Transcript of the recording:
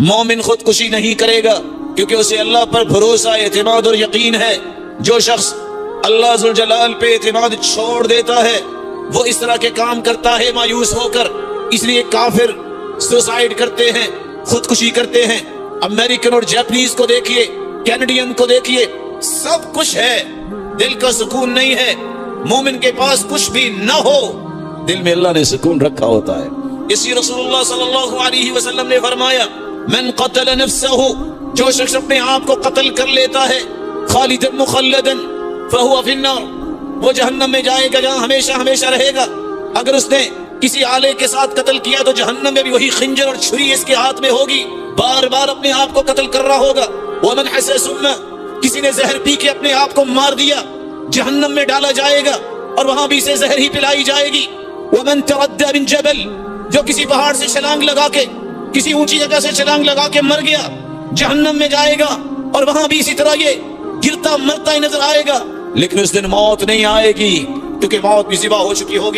مومن خودکشی نہیں کرے گا کیونکہ اسے اللہ پر بھروسہ، اعتماد اور یقین ہے۔ جو شخص اللہ ذوالجلال پہ اعتماد چھوڑ دیتا ہے وہ اس طرح کے کام کرتا ہے مایوس ہو کر۔ اس لیے کافر سوسائیڈ کرتے ہیں، خودکشی کرتے ہیں۔ امریکن اور جاپنیز کو دیکھیے، کینیڈین کو دیکھیے، سب کچھ ہے، دل کا سکون نہیں ہے۔ مومن کے پاس کچھ بھی نہ ہو، دل میں اللہ نے سکون رکھا ہوتا ہے۔ اسی رسول اللہ صلی اللہ علیہ وسلم نے فرمایا، من قتل نفسہ، جو شخص اپنے آپ کو قتل کر لیتا ہے، خالدا مخلدا فہو فی النار، وہ جہنم میں جائے گا جہاں ہمیشہ ہمیشہ رہے گا۔ اگر اس نے کسی آلے کے ساتھ قتل کیا تو جہنم میں بھی وہی خنجر اور چھری اس کے ہاتھ میں ہوگی، بار بار اپنے آپ کو قتل کر رہا ہوگا۔ ومن حسى سما، کسی نے زہر پی کے اپنے آپ کو مار دیا، جہنم میں ڈالا جائے گا اور وہاں بھی اسے زہر ہی پلائی جائے گی۔ ومن تردى من جبل، جو کسی پہاڑ سے چھلانگ لگا کے، کسی اونچی جگہ سے چھلانگ لگا کے مر گیا، جہنم میں جائے گا اور وہاں بھی اسی طرح یہ گرتا مرتا ہی نظر آئے گا، لیکن اس دن موت نہیں آئے گی کیونکہ موت بھی ذبح ہو چکی ہوگی۔